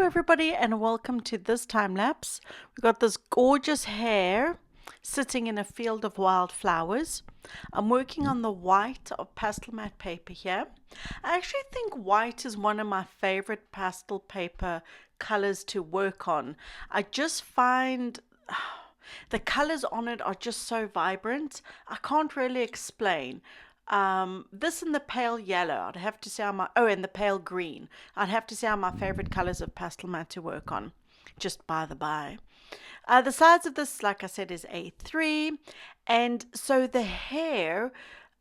everybody, and welcome to this time lapse. We've got this gorgeous hare sitting in a field of wildflowers. I'm working on the white of pastel matte paper here. I actually think white is one of my favorite pastel paper colors to work on. I just find the colors on it are just so vibrant. I can't really explain. This and the pale yellow, I'd have to say and the pale green, I'd have to say are my favorite colors of pastel matte to work on, just by the by. The size of this, like I said, is A3, and so the hair,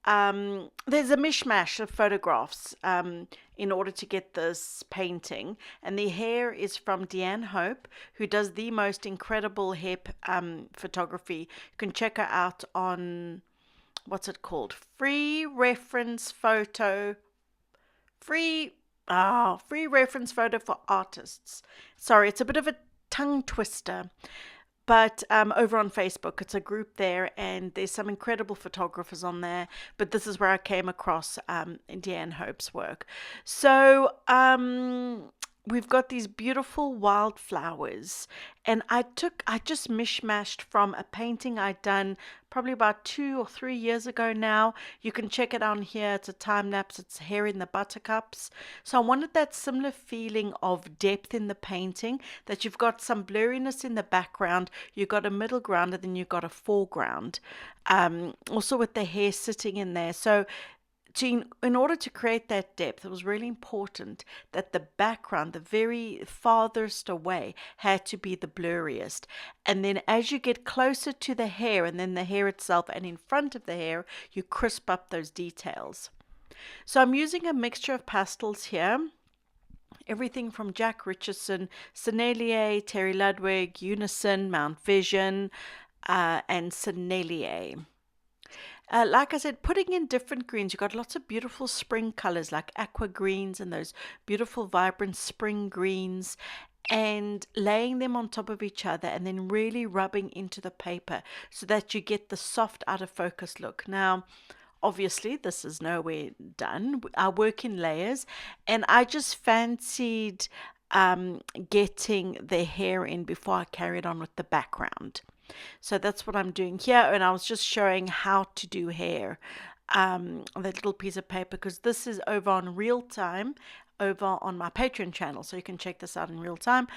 there's a mishmash of photographs in order to get this painting, and the hair is from Deanne Hope, who does the most incredible hair photography. You can check her out on what's it called? Free reference photo for artists. Sorry, it's a bit of a tongue twister. But over on Facebook, it's a group there, and there's some incredible photographers on there. But this is where I came across Deanne Hope's work. So we've got these beautiful wildflowers, and I just mishmashed from a painting I'd done probably about 2 or 3 years ago now. You can check it on here. It's a time lapse. It's Hare in the Buttercups. So I wanted that similar feeling of depth in the painting, that you've got some blurriness in the background, you've got a middle ground, and then you've got a foreground. Also with the hair sitting in there. So in order to create that depth, it was really important that the background, the very farthest away, had to be the blurriest. And then as you get closer to the hair, and then the hair itself, and in front of the hair, you crisp up those details. So I'm using a mixture of pastels here. Everything from Jack Richardson, Sennelier, Terry Ludwig, Unison, Mount Vision, and Sennelier. Like I said, putting in different greens, you've got lots of beautiful spring colors like aqua greens and those beautiful vibrant spring greens, and laying them on top of each other and then really rubbing into the paper so that you get the soft out of focus look. Now, obviously, this is nowhere done. I work in layers, and I just fancied getting the hair in before I carried on with the background. So that's what I'm doing here, and I was just showing how to do hair on that little piece of paper, because this is over on real time over on my Patreon channel, so you can check this out in real time.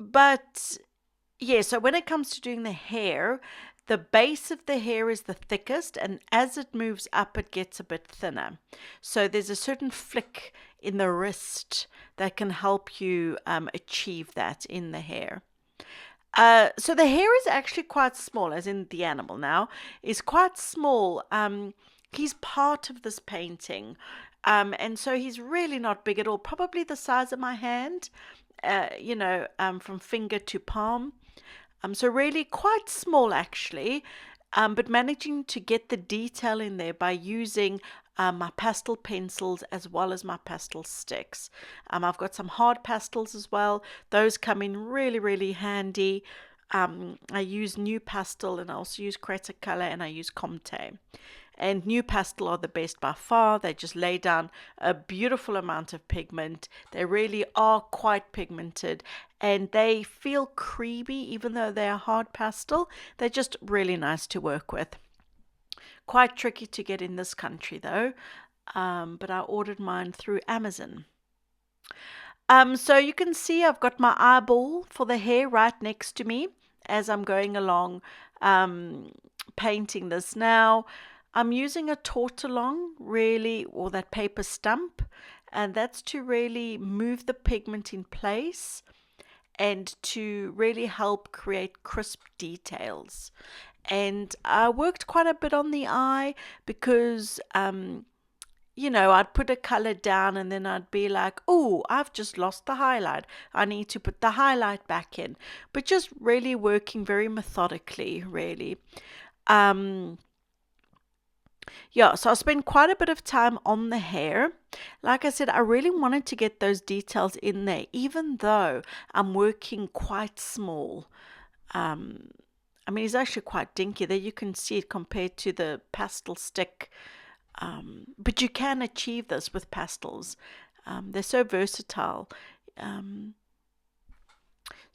But yeah, so when it comes to doing the hair, the base of the hair is the thickest, and as it moves up, it gets a bit thinner. So there's a certain flick in the wrist that can help you achieve that in the hair. So the hair is actually quite small, as in the animal now, is quite small. He's part of this painting. And so he's really not big at all, probably the size of my hand, from finger to palm. So really quite small actually, but managing to get the detail in there by using my pastel pencils as well as my pastel sticks. I've got some hard pastels as well. Those come in really, really handy. I use New Pastel, and I also use Creative Color, and I use Comte. And New Pastel are the best by far. They just lay down a beautiful amount of pigment. They really are quite pigmented, and they feel creamy even though they are hard pastel. They're just really nice to work with. Quite tricky to get in this country though, but I ordered mine through Amazon. So you can see I've got my eyeball for the hair right next to me as I'm going along painting this. Now I'm using a tortillon really, or that paper stump, and that's to really move the pigment in place and to really help create crisp details. And I worked quite a bit on the eye because, I'd put a color down and then I'd be like, oh, I've just lost the highlight. I need to put the highlight back in. But just really working very methodically, really. So I spent quite a bit of time on the hair. Like I said, I really wanted to get those details in there, even though I'm working quite small. It's actually quite dinky. There you can see it compared to the pastel stick. But you can achieve this with pastels. They're so versatile.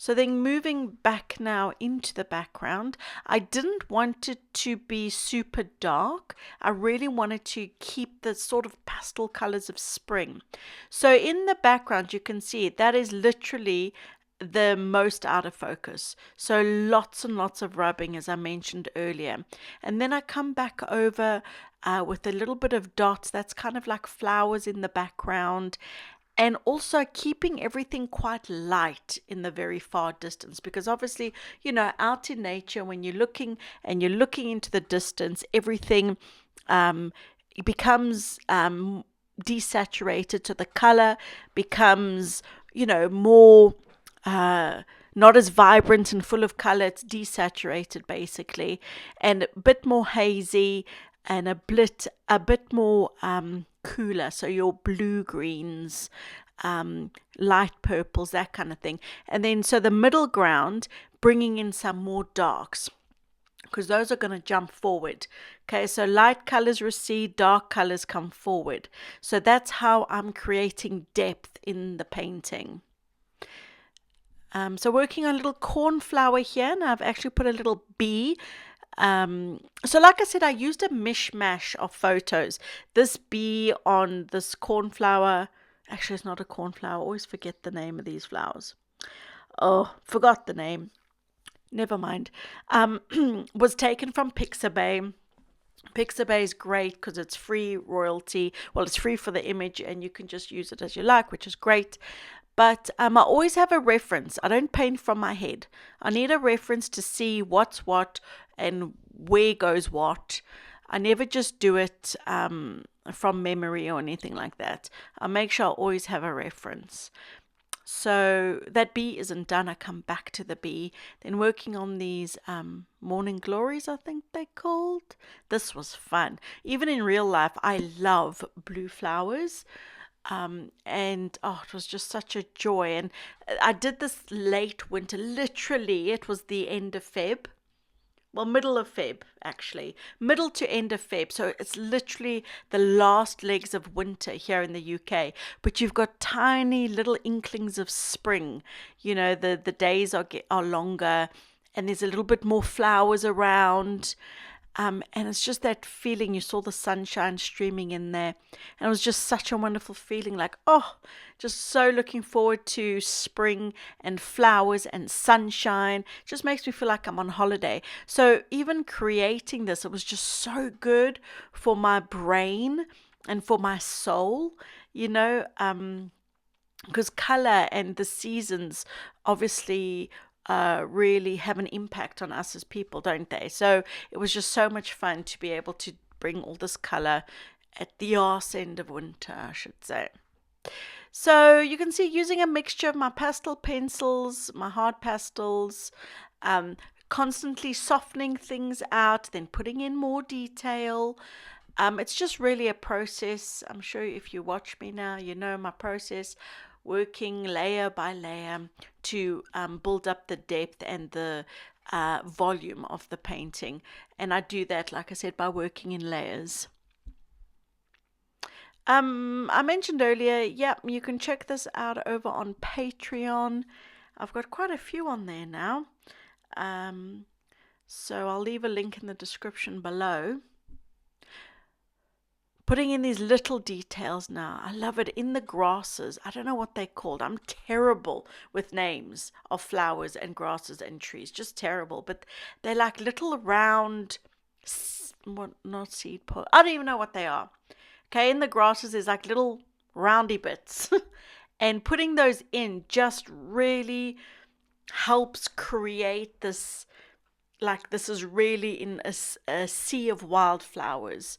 So then moving back now into the background, I didn't want it to be super dark. I really wanted to keep the sort of pastel colors of spring. So in the background, you can see that is literally the most out of focus. So lots and lots of rubbing, as I mentioned earlier. And then I come back over with a little bit of dots. That's kind of like flowers in the background. And also keeping everything quite light in the very far distance, because obviously, out in nature, when you're looking into the distance, everything becomes desaturated, so the color becomes, more not as vibrant and full of color. It's desaturated basically, and a bit more hazy, and a bit more cooler. So your blue greens, light purples, that kind of thing. And then so the middle ground, bringing in some more darks, because those are going to jump forward. Okay, so light colors recede, dark colors come forward. So that's how I'm creating depth in the painting. So working on a little cornflower here, and I've actually put a little bee. So like I said, I used a mishmash of photos. This bee on this cornflower, actually it's not a cornflower, I always forget the name of these flowers. Oh, forgot the name. Never mind. Was taken from Pixabay. Pixabay is great because it's free royalty. Well, it's free for the image and you can just use it as you like, which is great. But I always have a reference. I don't paint from my head. I need a reference to see what's what and where goes what. I never just do it from memory or anything like that. I make sure I always have a reference. So that bee isn't done. I come back to the bee. Then working on these morning glories, I think they're called. This was fun. Even in real life, I love blue flowers. And it was just such a joy. And I did this late winter. Literally, it was the end of Feb. Well, middle of Feb, actually. Middle to end of Feb. So it's literally the last legs of winter here in the UK. But you've got tiny little inklings of spring. The days are longer, and there's a little bit more flowers around. And it's just that feeling. You saw the sunshine streaming in there, and it was just such a wonderful feeling, like, just so looking forward to spring and flowers and sunshine. It just makes me feel like I'm on holiday. So even creating this, it was just so good for my brain and for my soul, because color and the seasons obviously really have an impact on us as people, don't they? So it was just so much fun to be able to bring all this color at the arse end of winter, I should say. So you can see using a mixture of my pastel pencils, my hard pastels, constantly softening things out, then putting in more detail. It's just really a process. I'm sure if you watch me now, you know my process, working layer by layer to build up the depth and the volume of the painting. And I do that, like I said, by working in layers. I mentioned earlier, you can check this out over on Patreon. I've got quite a few on there now. So I'll leave a link in the description below. Putting in these little details now. I love it. In the grasses. I don't know what they're called. I'm terrible with names of flowers and grasses and trees. Just terrible. But they're like little round, not seed pod. I don't even know what they are. Okay, in the grasses there's like little roundy bits. And putting those in just really helps create this, like this is really in a sea of wildflowers.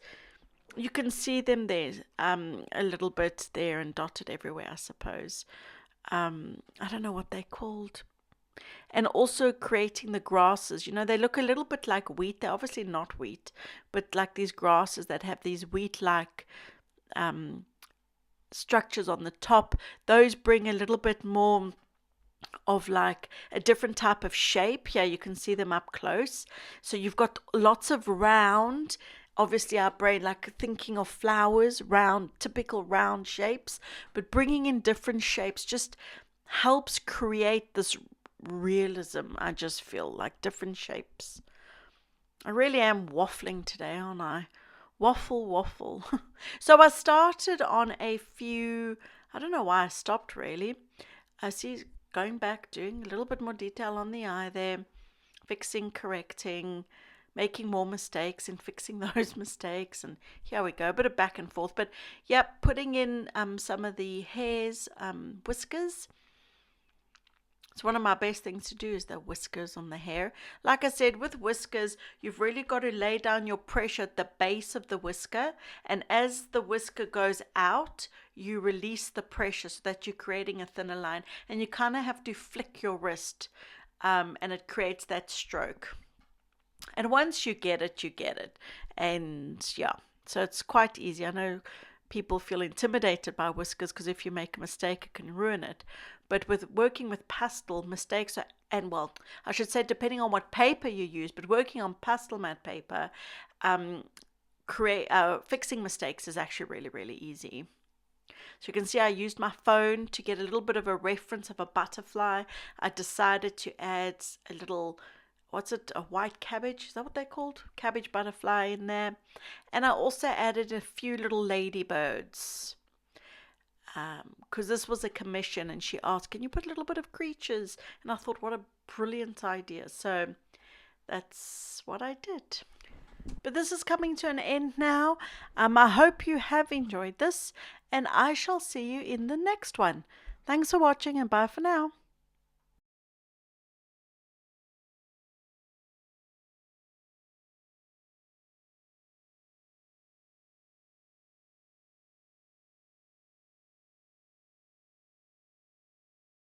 You can see them there a little bit there and dotted everywhere, I suppose. I don't know what they're called. And also creating the grasses. They look a little bit like wheat. They're obviously not wheat, but like these grasses that have these wheat-like structures on the top. Those bring a little bit more of like a different type of shape. Here you can see them up close. So you've got lots of round obviously our brain, like thinking of flowers, round, typical round shapes, but bringing in different shapes just helps create this realism. I just feel like different shapes. I really am waffling today, aren't I? Waffle, waffle. So I started on a few, I don't know why I stopped really. I see going back, doing a little bit more detail on the eye there, fixing, correcting, making more mistakes and fixing those mistakes. And here we go, a bit of back and forth. But yeah, putting in some of the hare's whiskers. So one of my best things to do is the whiskers on the hair. Like I said, with whiskers, you've really got to lay down your pressure at the base of the whisker. And as the whisker goes out, you release the pressure so that you're creating a thinner line. And you kind of have to flick your wrist, and it creates that stroke. And once you get it, you get it. And yeah, so it's quite easy. I know people feel intimidated by whiskers because if you make a mistake, it can ruin it. But with working with pastel, mistakes are, and well, I should say, depending on what paper you use, but working on pastel matte paper, fixing mistakes is actually really, really easy. So you can see I used my phone to get a little bit of a reference of a butterfly. I decided to add a little, what's it, a white cabbage? Is that what they're called? Cabbage butterfly in there. And I also added a few little ladybirds. Because this was a commission and she asked, can you put a little bit of creatures? And I thought, what a brilliant idea. So that's what I did. But this is coming to an end now. I hope you have enjoyed this, and I shall see you in the next one. Thanks for watching, and bye for now.